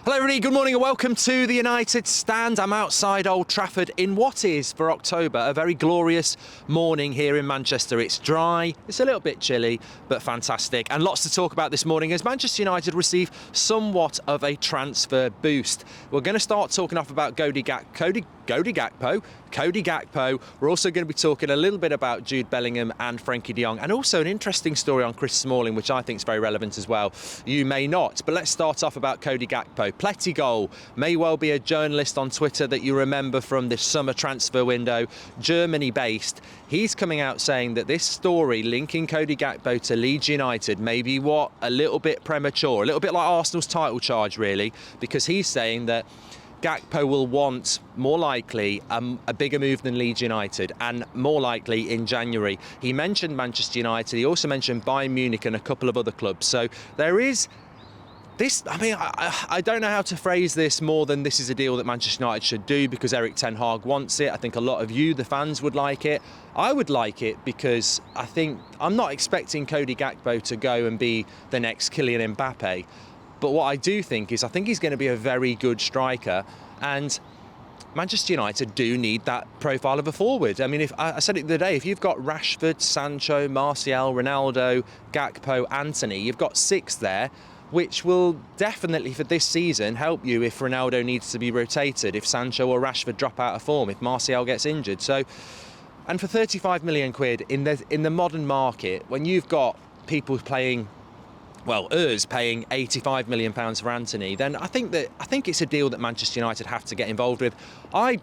Hello everybody, good morning and welcome to the United Stand. I'm outside Old Trafford in what is, for October, a very glorious morning here in Manchester. It's dry, it's a little bit chilly, but fantastic. And lots to talk about this morning as Manchester United receive somewhat of a transfer boost. We're going to start talking off about Cody Gakpo. We're also going to be talking a little bit about Jude Bellingham and Frenkie de Jong, and also an interesting story on Chris Smalling, which I think is very relevant as well. You may not, but let's start off about Cody Gakpo. Plettigol may well be a journalist on Twitter that you remember from this summer transfer window, Germany-based. He's coming out saying that this story linking Cody Gakpo to Leeds United may be a little bit premature, a little bit like Arsenal's title charge, really, because he's saying that Gakpo will want, more likely, a bigger move than Leeds United, and more likely in January. He mentioned Manchester United, he also mentioned Bayern Munich and a couple of other clubs. So there is this, I don't know how to phrase this more than this is a deal that Manchester United should do because Erik ten Hag wants it. I think a lot of you, the fans, would like it. I would like it because I'm not expecting Cody Gakpo to go and be the next Kylian Mbappe. But what I do think is, I think he's going to be a very good striker, and Manchester United do need that profile of a forward. I mean, if I said it the other day, if you've got Rashford, Sancho, Martial, Ronaldo, Gakpo, Antony, you've got 6 there, which will definitely for this season help you if Ronaldo needs to be rotated, if Sancho or Rashford drop out of form, if Martial gets injured. So, and for 35 million quid in the modern market, when you've got people playing, well, us paying £85 million for Antony, then I think it's a deal that Manchester United have to get involved with. I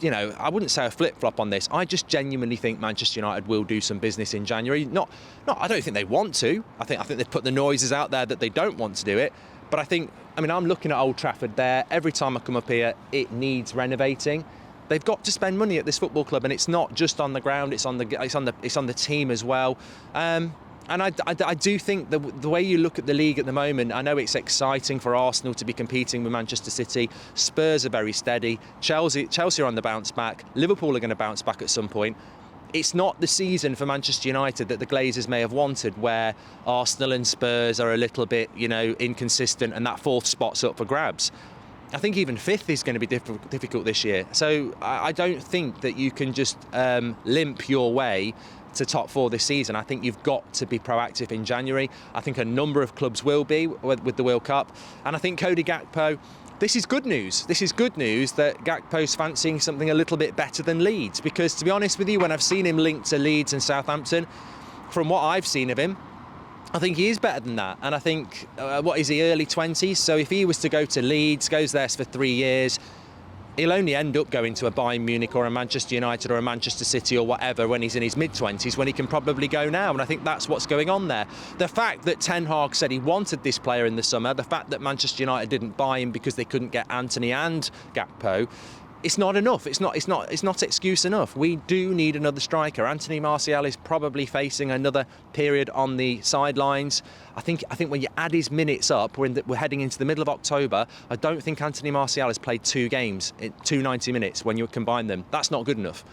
wouldn't say a flip-flop on this. I just genuinely think Manchester United will do some business in January. I don't think they want to. I think they've put the noises out there that they don't want to do it. But I'm looking at Old Trafford there. Every time I come up here, it needs renovating. They've got to spend money at this football club, and it's not just on the ground. It's on the team as well. And I do think the way you look at the league at the moment, I know it's exciting for Arsenal to be competing with Manchester City. Spurs are very steady. Chelsea are on the bounce back. Liverpool are going to bounce back at some point. It's not the season for Manchester United that the Glazers may have wanted, where Arsenal and Spurs are a little bit, inconsistent, and that 4th spot's up for grabs. I think even 5th is going to be difficult this year. So I don't think that you can just limp your way to top 4 this season. I think you've got to be proactive in January. I think a number of clubs will be with the World Cup. And I think Cody Gakpo, this is good news. This is good news that Gakpo's fancying something a little bit better than Leeds. Because to be honest with you, when I've seen him linked to Leeds and Southampton, from what I've seen of him, I think he is better than that. And I think, what is he, early 20s? So if he was to go to Leeds, goes there for 3 years, he'll only end up going to a Bayern Munich or a Manchester United or a Manchester City or whatever when he's in his mid-20s, when he can probably go now. And I think that's what's going on there. The fact that Ten Hag said he wanted this player in the summer, the fact that Manchester United didn't buy him because they couldn't get Antony and Gakpo, it's not enough. It's not excuse enough. We do need another striker. Anthony Martial is probably facing another period on the sidelines. I think when you add his minutes up, we're heading into the middle of October. I don't think Anthony Martial has played 2 games in 90 minutes when you combine them. That's not good enough.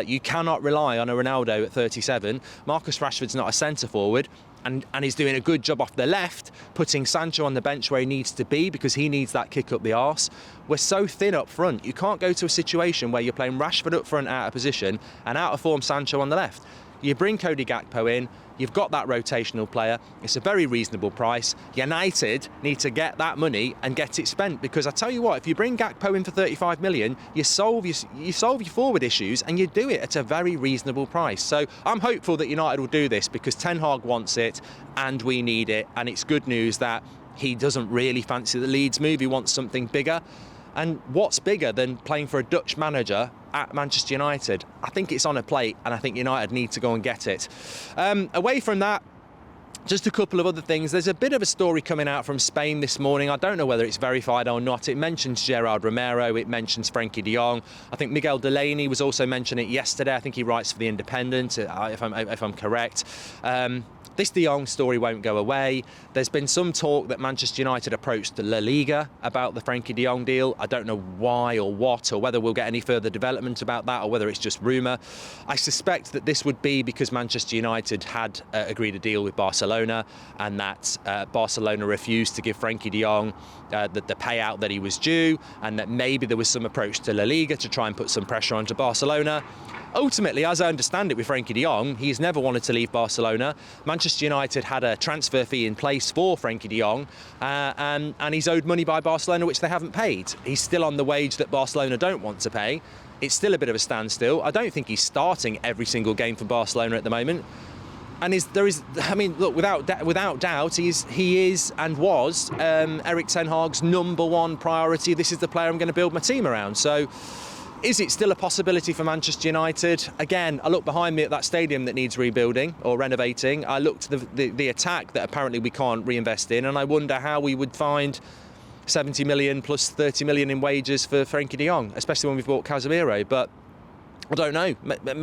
You cannot rely on a Ronaldo at 37. Marcus Rashford's not a centre forward. And he's doing a good job off the left, putting Sancho on the bench where he needs to be because he needs that kick up the arse. We're so thin up front. You can't go to a situation where you're playing Rashford up front out of position and out of form Sancho on the left. You bring Cody Gakpo in, you've got that rotational player. It's a very reasonable price. United need to get that money and get it spent, because I tell you what, if you bring Gakpo in for 35 million, you solve your forward issues, and you do it at a very reasonable price. So I'm hopeful that United will do this because Ten Hag wants it and we need it, and it's good news that he doesn't really fancy the Leeds move. He wants something bigger. And what's bigger than playing for a Dutch manager at Manchester United? I think it's on a plate, and I think United need to go and get it. Away from that, just a couple of other things. There's a bit of a story coming out from Spain this morning. I don't know whether it's verified or not. It mentions Gerard Romero. It mentions Frenkie de Jong. I think Miguel Delaney was also mentioning it yesterday. I think he writes for The Independent, if I'm correct. This De Jong story won't go away. There's been some talk that Manchester United approached La Liga about the Frankie De Jong deal. I don't know why or what, or whether we'll get any further development about that, or whether it's just rumour. I suspect that this would be because Manchester United had agreed a deal with Barcelona, and that Barcelona refused to give Frankie De Jong the payout that he was due, and that maybe there was some approach to La Liga to try and put some pressure onto Barcelona. Ultimately, as I understand it with Frankie De Jong, he's never wanted to leave Barcelona. Manchester United had a transfer fee in place for Frankie De Jong, and he's owed money by Barcelona, which they haven't paid. He's still on the wage that Barcelona don't want to pay. It's still a bit of a standstill. I don't think he's starting every single game for Barcelona at the moment. And look, without doubt, he is and was Erik ten Hag's #1 priority. This is the player I'm going to build my team around. So, is it still a possibility for Manchester United? Again, I look behind me at that stadium that needs rebuilding or renovating. I look to the attack that apparently we can't reinvest in, and I wonder how we would find 70 million plus 30 million in wages for Frankie De Jong, especially when we've bought Casemiro. But I don't know.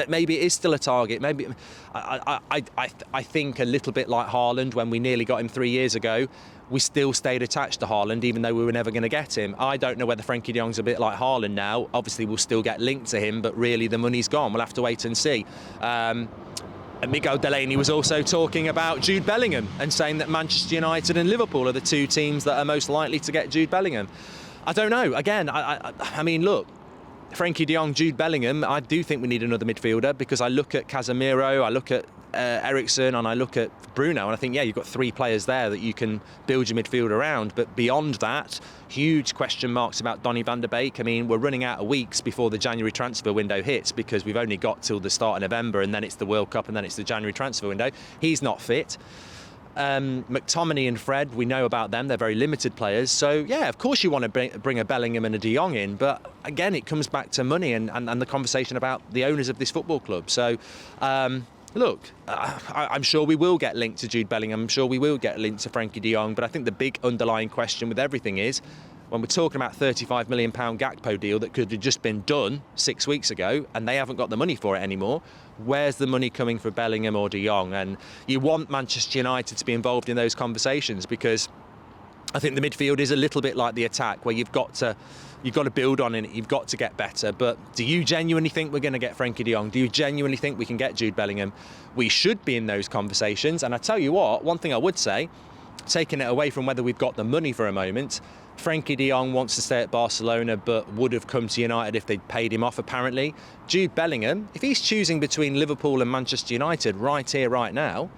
Maybe it is still a target. Maybe I think a little bit like Haaland when we nearly got him 3 years ago. We still stayed attached to Haaland, even though we were never going to get him. I don't know whether Frankie De Jong's a bit like Haaland now. Obviously, we'll still get linked to him, but really the money's gone. We'll have to wait and see. And Miguel Delaney was also talking about Jude Bellingham and saying that Manchester United and Liverpool are the two teams that are most likely to get Jude Bellingham. I don't know. Again, I mean, look, Frankie De Jong, Jude Bellingham, I do think we need another midfielder, because I look at Casemiro, I look at Eriksen, and I look at Bruno, and I think, yeah, you've got 3 players there that you can build your midfield around. But beyond that, huge question marks about Donny van der Beek. I mean, we're running out of weeks before the January transfer window hits, because we've only got till the start of November, and then it's the World Cup, and then it's the January transfer window. He's not fit. McTominay and Fred, we know about them. They're very limited players. So, yeah, of course you want to bring a Bellingham and a De Jong in. But, again, it comes back to money and the conversation about the owners of this football club. So, look, I'm sure we will get linked to Jude Bellingham. I'm sure we will get linked to Frankie De Jong. But I think the big underlying question with everything is, when we're talking about £35 million Gakpo deal that could have just been done 6 weeks ago, and they haven't got the money for it anymore, where's the money coming for Bellingham or De Jong? And you want Manchester United to be involved in those conversations, because I think the midfield is a little bit like the attack, where you've got to build on it, you've got to get better. But do you genuinely think we're going to get Frankie De Jong? Do you genuinely think we can get Jude Bellingham? We should be in those conversations. And I tell you what, one thing I would say, taking it away from whether we've got the money for a moment, Frankie De Jong wants to stay at Barcelona but would have come to United if they'd paid him off, apparently. Jude Bellingham, if he's choosing between Liverpool and Manchester United right here, right now,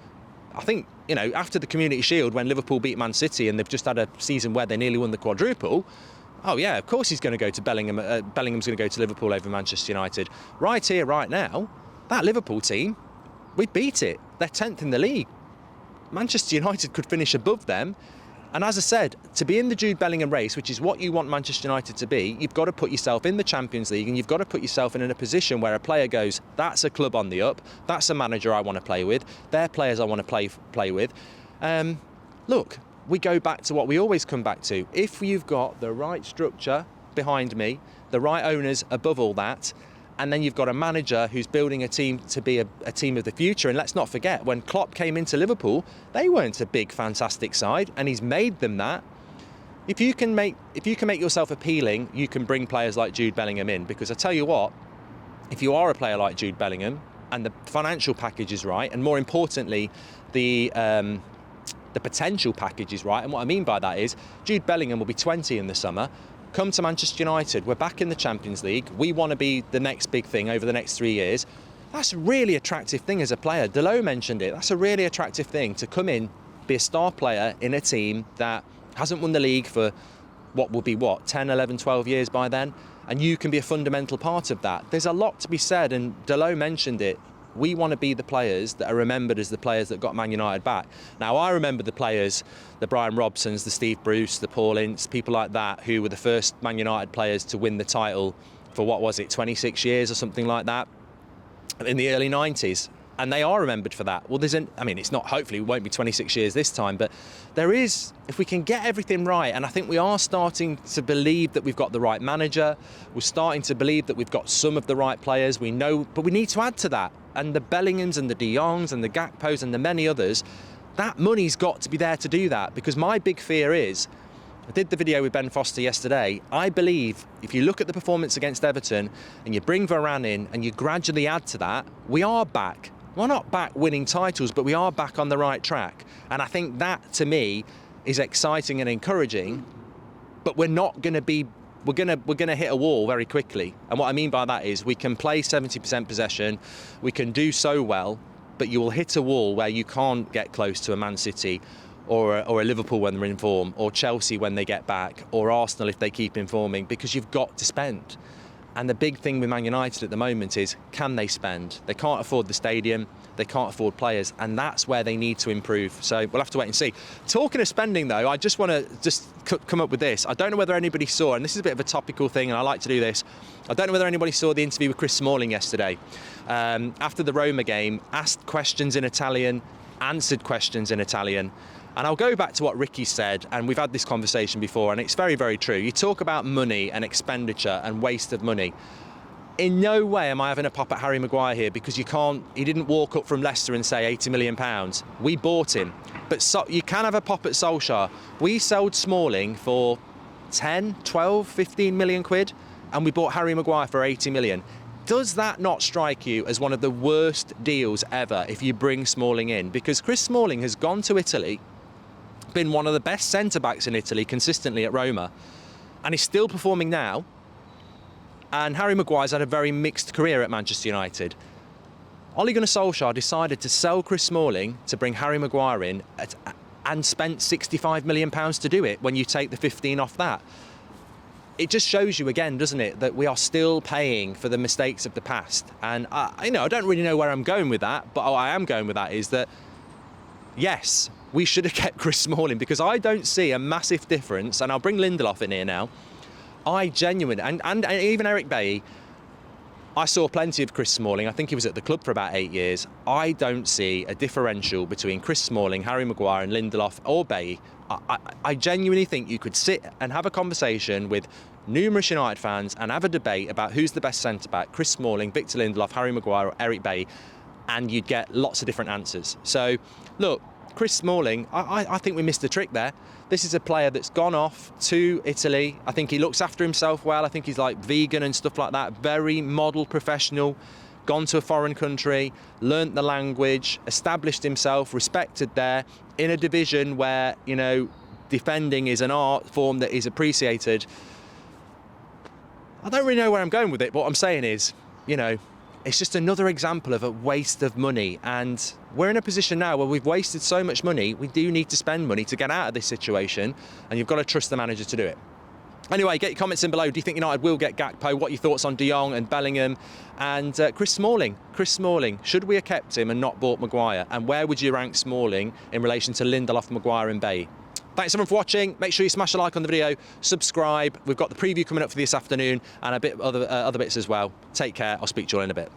I think, you know, after the Community Shield, when Liverpool beat Man City and they've just had a season where they nearly won the quadruple, oh yeah, of course he's going to go to Bellingham. Bellingham's going to go to Liverpool over Manchester United. Right here, right now, that Liverpool team, we'd beat it. They're 10th in the league. Manchester United could finish above them. And as I said, to be in the Jude Bellingham race, which is what you want Manchester United to be, you've got to put yourself in the Champions League, and you've got to put yourself in a position where a player goes, that's a club on the up, that's a manager I want to play with, they're players I want to play with. Look, we go back to what we always come back to. If you've got the right structure behind me, the right owners above all that, and then you've got a manager who's building a team to be a team of the future. And let's not forget, when Klopp came into Liverpool, they weren't a big, fantastic side, and he's made them that. If you can make yourself appealing, you can bring players like Jude Bellingham in. Because I tell you what, if you are a player like Jude Bellingham and the financial package is right, and more importantly, the potential package is right, and what I mean by that is Jude Bellingham will be 20 in the summer. Come to Manchester United, we're back in the Champions League, we want to be the next big thing over the next 3 years. That's a really attractive thing as a player. Delo mentioned it. That's a really attractive thing, to come in, be a star player in a team that hasn't won the league for what will be 10, 11, 12 years by then, and you can be a fundamental part of that. There's a lot to be said, and Delo mentioned it. We want to be the players that are remembered as the players that got Man United back. Now, I remember the players, the Brian Robsons, the Steve Bruce, the Paul Ince, people like that, who were the first Man United players to win the title for, 26 years or something like that, in the early 90s. And they are remembered for that. Well, it's not, hopefully it won't be 26 years this time, but there is, if we can get everything right, and I think we are starting to believe that we've got the right manager, we're starting to believe that we've got some of the right players, we know, but we need to add to that. And the Bellinghams and the De Jongs and the Gakpos and the many others, that money's got to be there to do that, because my big fear is, I did the video with Ben Foster yesterday, I believe if you look at the performance against Everton and you bring Varane in and you gradually add to that, we are back. We're not back winning titles, but we are back on the right track. And I think that, to me, is exciting and encouraging, but we're not going to be, we're going to hit a wall very quickly. And what I mean by that is we can play 70% possession, we can do so well, but you will hit a wall where you can't get close to a Man City or a Liverpool when they're in form, or Chelsea when they get back, or Arsenal if they keep informing, because you've got to spend. And the big thing with Man United at the moment is, can they spend? They can't afford the stadium, they can't afford players, and that's where they need to improve. So we'll have to wait and see. Talking of spending though, I just want to come up with this. I don't know whether anybody saw, and this is a bit of a topical thing and I like to do this, I don't know whether anybody saw the interview with Chris Smalling yesterday. After the Roma game, asked questions in Italian, answered questions in Italian. And I'll go back to what Ricky said, and we've had this conversation before, and it's very, very true. You talk about money and expenditure and waste of money. In no way am I having a pop at Harry Maguire here, because he didn't walk up from Leicester and say £80 million. We bought him. But you can have a pop at Solskjaer. We sold Smalling for 10, 12, 15 million quid, and we bought Harry Maguire for 80 million. Does that not strike you as one of the worst deals ever if you bring Smalling in? Because Chris Smalling has gone to Italy, been one of the best centre-backs in Italy consistently at Roma, and he's still performing now. And Harry Maguire's had a very mixed career at Manchester United. Ole Gunnar Solskjaer decided to sell Chris Smalling to bring Harry Maguire in and spent £65 million to do it when you take the 15 off that. It just shows you again, doesn't it, that we are still paying for the mistakes of the past. And I don't really know where I'm going with that, but I am going with that is that, yes, we should have kept Chris Smalling, because I don't see a massive difference, and I'll bring Lindelof in here now. I genuinely, and even Eric Bailly, I saw plenty of Chris Smalling. I think he was at the club for about 8 years. I don't see a differential between Chris Smalling, Harry Maguire and Lindelof or Bailly. I genuinely think you could sit and have a conversation with numerous United fans and have a debate about who's the best centre-back, Chris Smalling, Victor Lindelof, Harry Maguire or Eric Bailly, and you'd get lots of different answers. So, look, Chris Smalling, I think we missed the trick there. This is a player that's gone off to Italy. I think he looks after himself well. I think he's like vegan and stuff like that. Very model professional. Gone to a foreign country, learnt the language, established himself, respected there, in a division where, defending is an art form that is appreciated. I don't really know where I'm going with it, but what I'm saying is, it's just another example of a waste of money. And we're in a position now where we've wasted so much money, we do need to spend money to get out of this situation, and you've got to trust the manager to do it. Anyway, get your comments in below. Do you think United will get Gakpo? What are your thoughts on De Jong and Bellingham? And Chris Smalling. Chris Smalling, should we have kept him and not bought Maguire? And where would you rank Smalling in relation to Lindelof, Maguire and Bailly? Thanks everyone for watching. Make sure you smash a like on the video, subscribe. We've got the preview coming up for this afternoon and a bit other bits as well. Take care. I'll speak to you all in a bit.